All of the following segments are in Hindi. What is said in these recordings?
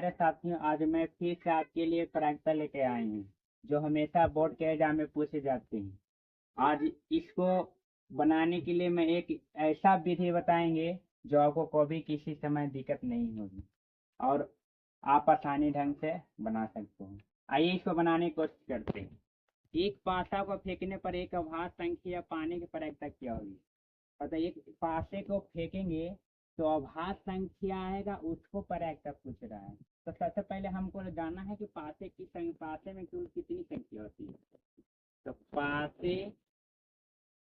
हमारे साथियों, आज मैं फिर से आपके लिए प्रायिकता लेके आए हैं जो हमेशा बोर्ड के एग्जाम में पूछे जाते हैं। आज इसको बनाने के लिए मैं एक ऐसा विधि बताएंगे जो आपको कभी किसी समय दिक्कत नहीं होगी और आप आसानी ढंग से बना सकते हैं। आइए इसको बनाने की कोशिश करते हैं। एक पासा को फेंकने पर एक अभाज्य संख्या पाने की प्रायिकता क्या होगी? पता एक पासे को फेंकेंगे तो अभाज्य संख्या आएगा, उसको प्रायिकता पूछ रहा है। तो सबसे पहले हमको जानना है कि पासे में कुल कितनी संख्या होती है। तो पासे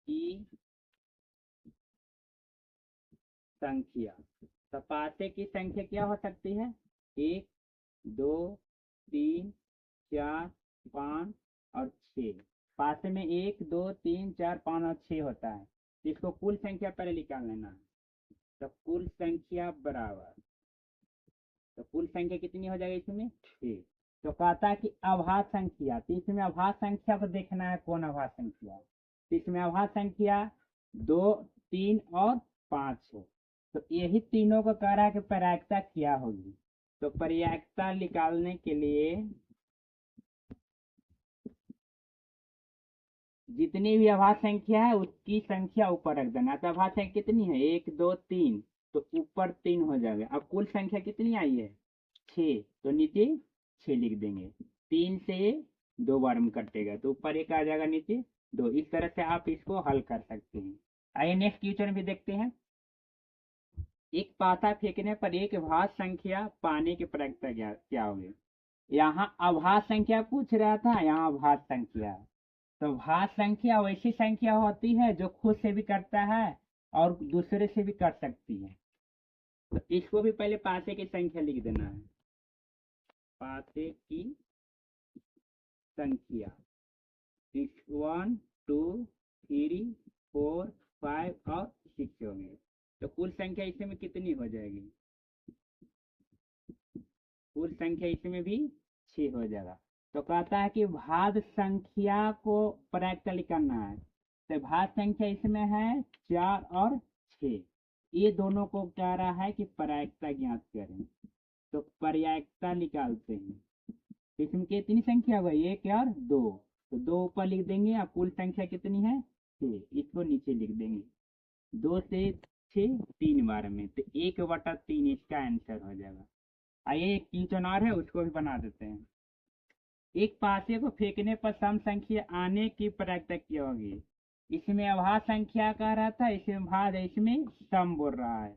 की संख्या, तो पासे की संख्या क्या हो सकती है? 1, 2, 3, 4, 5 और 6। पासे में 1, 2, 3, 4, 5 और 6 होता है। इसको कुल संख्या पहले निकाल लेना है। तो कुल संख्या बराबर, तो कुल संख्या कितनी हो जाएगी इसमें? 6। तो कहता है कि अभाज्य संख्या, तो इसमें अभाज्य संख्या को देखना है कौन अभाज्य संख्या है। तो इसमें अभाज्य संख्या 2, 3 और 5 है। तो यही तीनों को कह रहा है कि प्रायिकता क्या होगी। तो प्रायिकता निकालने के लिए जितनी भी अभाज्य संख्या है उसकी संख्या ऊपर रख देना। तो अभाज्य संख्या कितनी है? 1, 2, 3, तो ऊपर 3 हो जाएगा। अब कुल संख्या कितनी आई है? 6, तो नीचे 6 लिख देंगे। 3 से 2 बार में कटेगा तो ऊपर 1 आ जाएगा, नीचे 2। इस तरह से आप इसको हल कर सकते हैं। आइए नेक्स्ट क्वेश्चन भी देखते हैं। एक पासा फेंकने पर एक अभाज्य संख्या पाने की प्रायिकता क्या होगी? यहाँ अभाज्य संख्या पूछ रहा था, यहाँ अभाज्य संख्या। तो भाज्य संख्या वैसी संख्या होती है जो खुद से भी करता है और दूसरे से भी कर सकती है। तो इसको भी पहले पासे की संख्या लिख देना है। पासे की संख्या 1, 2, 3, 4, 5 और 6 होंगे। तो कुल संख्या इसमें कितनी हो जाएगी? कुल संख्या इसमें भी 6 हो जाएगा। तो कहता है कि भाज्य संख्या को प्रायिकता करना है। तो भाज्य संख्या इसमें है 4 और 6। ये दोनों को कह रहा है कि प्रायिकता ज्ञात करें। तो प्रायिकता निकालते हैं। इसमें कितनी संख्या हुई? 1 और 2। तो 2 ऊपर लिख देंगे और कुल संख्या कितनी है? 6। इसको नीचे लिख देंगे। 2 से 6 3 बार में, तो 1/3 इसका आंसर हो जाएगा। आइए एक क्वेश्चन और है, उसको भी बना देते हैं। एक पासे को फेंकने पर सम संख्या आने की प्रायिकता क्या होगी? इसमें अभाज्य संख्या कह रहा था, इसमें भाज्य, इसमें सम बोल रहा है।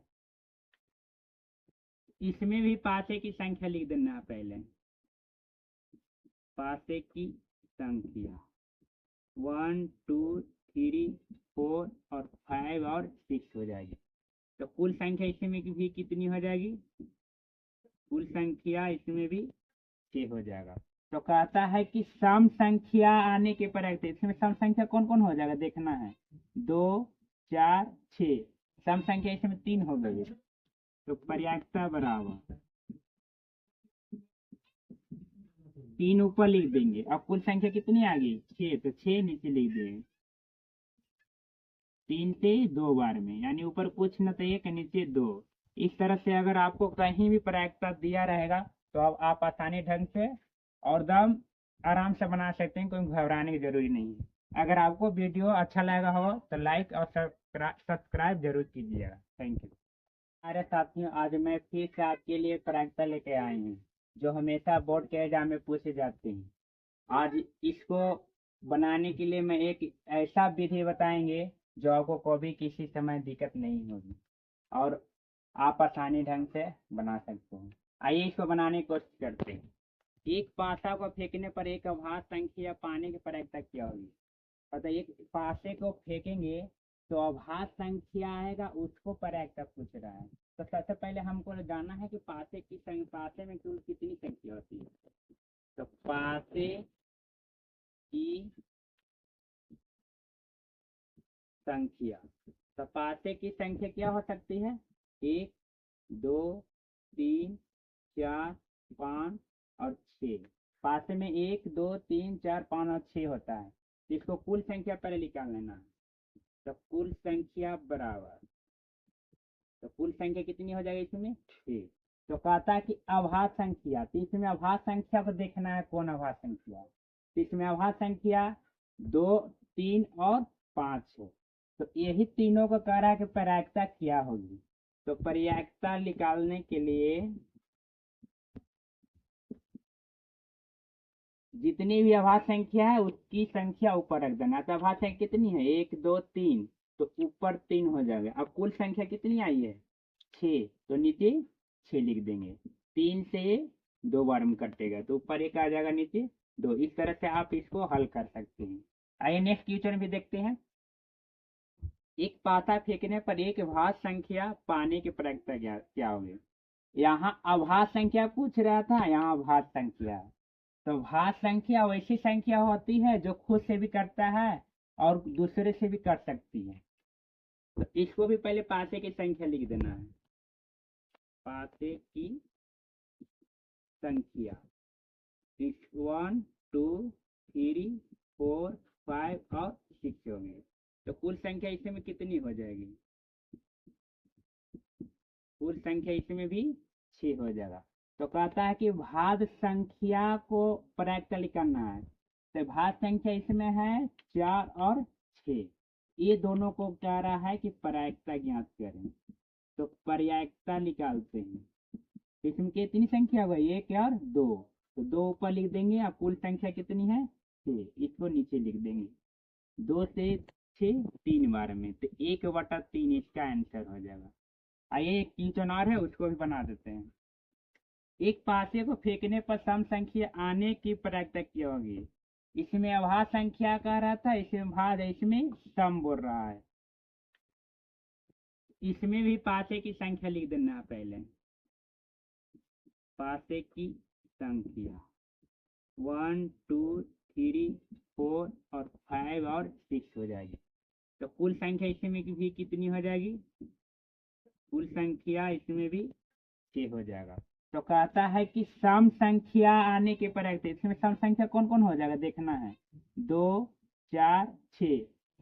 इसमें भी पासे की संख्या लिख देना है पहले। पासे की संख्या 1, 2, 3, 4 और 5 और 6 हो जाएगी। तो कुल संख्या इसमें भी कितनी हो जाएगी? कुल संख्या इसमें भी 6 हो जाएगा। तो कहता है कि सम संख्या आने के प्रायिकता, इसमें सम संख्या कौन कौन हो जाएगा देखना है। 2, 4, 6। सम संख्या इसमें 3 हो गई। तो प्रायिकता बराबर 3 ऊपर लिख देंगे। अब कुल संख्या कितनी आ गई? 6, तो 6 नीचे लिख देंगे। 3 से 2 बार में, यानी ऊपर कुछ न तो 1 नीचे 2। इस तरह से अगर आपको कहीं भी प्रायिकता दिया रहेगा तो अब आप आसानी ढंग से और दम आराम से बना सकते हैं, कोई घबराने की जरूरी नहीं है। अगर आपको वीडियो अच्छा लगा हो तो लाइक और सब्सक्राइब जरूर कीजिएगा। Thank you. हमारे साथियों, आज मैं फिर से आपके लिए प्रायिकता लेके आए हैं जो हमेशा बोर्ड के एग्जाम में पूछे जाते हैं। आज इसको बनाने के लिए मैं एक ऐसा विधि बताएंगे जो आपको कभी किसी समय दिक्कत नहीं होगी और आप आसानी ढंग से बना सकते हैं। आइए इसको बनाने की कोशिश करते हैं। एक पासा को फेंकने पर एक अभाज्य संख्या पाने की प्रायिकता क्या होगी? पता एक पासे को फेंकेंगे तो अभाज्य संख्या आएगा, उसको प्रायिकता पूछ रहा है। तो सबसे पहले हमको जानना है कि पासे में कुल कितनी संख्या होती है। तो पासे की संख्या, तो पासे की संख्या क्या हो सकती है? 1, 2, 3, 4, 5 और 6। पासे में 1, 2, 3, 4, 5 और 6 होता है। इसको कुल संख्या पहले निकाल लेना है। तो कुल संख्या बराबर, तो कुल संख्या कितनी हो जाएगी इसमें? 6। तो कहता है कि अभाज्य संख्या, तो इसमें अभाज्य संख्या को देखना है कौन अभाज्य संख्या है। तो इसमें अभाज्य संख्या 2, 3 और 5 है। तो यही तीनों को कह रहा है कि प्रायिकता क्या होगी। तो प्रायिकता निकालने के लिए जितनी भी अभाज्य संख्या है उसकी संख्या ऊपर रख देना। तो अभाज्य संख्या कितनी है, 1, 2, 3, तो ऊपर 3 हो जाएगा। अब कुल संख्या कितनी आई है, 6, तो नीचे 6 लिख देंगे। 3 से 2 बार में कटेगा तो ऊपर 1 आ जाएगा, नीचे 2। इस तरह से आप इसको हल कर सकते हैं। आइए नेक्स्ट क्वेश्चन भी देखते हैं। एक पासा फेंकने पर एक भाज्य संख्या पाने की प्रायिकता क्या होगी। यहाँ अभाज्य संख्या पूछ रहा था, यहाँ भाज्य संख्या। तो भाज्य संख्या वैसी संख्या होती है जो खुद से भी करता है और दूसरे से भी कर सकती है। तो इसको भी पहले पासे की संख्या लिख देना है। पासे की संख्या 1, 2, 3, 4, 5 और 6 होंगे। तो कुल संख्या इसमें कितनी हो जाएगी, कुल संख्या इसमें भी 6 हो जाएगा। तो कहता है कि भाज्य संख्या को प्रायिकता निकालना है। तो भाज्य संख्या इसमें है 4 और 6, ये दोनों को कह रहा है कि प्रायिकता ज्ञात करें। तो प्रायिकता निकालते हैं। इसमें कितनी संख्या हुई, 1 और 2, तो 2 ऊपर लिख देंगे। और कुल संख्या कितनी है 6, इसको नीचे लिख देंगे। 2 से 6 3 बार में, तो 1/3 इसका आंसर हो जाएगा। आइए एक क्वेश्चन और है, उसको भी बना देते हैं। एक पासे को फेंकने पर सम संख्या आने की प्रायिकता क्या होगी। इसमें अभाज्य संख्या कह रहा था, इसमें भाज्य, इसमें सम बोल रहा है। इसमें भी पासे की संख्या लिख देना है पहले। पासे की संख्या 1, 2, 3, 4 और 5 और 6 हो जाएगी। तो कुल संख्या इसमें भी कितनी हो जाएगी, कुल संख्या इसमें भी 6 हो जाएगा। तो कहता है कि सम संख्या आने के प्रायिकता, इसमें सम संख्या कौन कौन हो जाएगा देखना है। 2, 4, 6,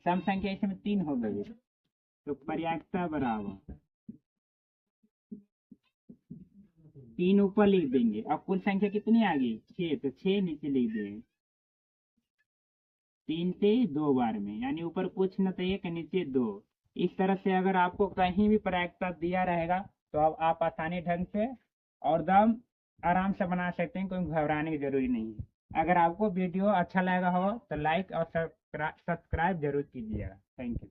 सम संख्या इसमें 3 हो गई। तो प्रायिकता बराबर 3 ऊपर लिख देंगे। अब कुल संख्या कितनी आ गई 6, तो 6 नीचे लिख देंगे। 3 से 2 बार में, यानी ऊपर कुछ न तो 1 नीचे 2। इस तरह से अगर आपको कहीं भी प्रायिकता दिया रहेगा तो अब आप आसानी ढंग से और दम आराम से बना सकते हैं, कोई घबराने की जरूरी नहीं है। अगर आपको वीडियो अच्छा लगा हो तो लाइक और सब्सक्राइब जरूर कीजिएगा। Thank you.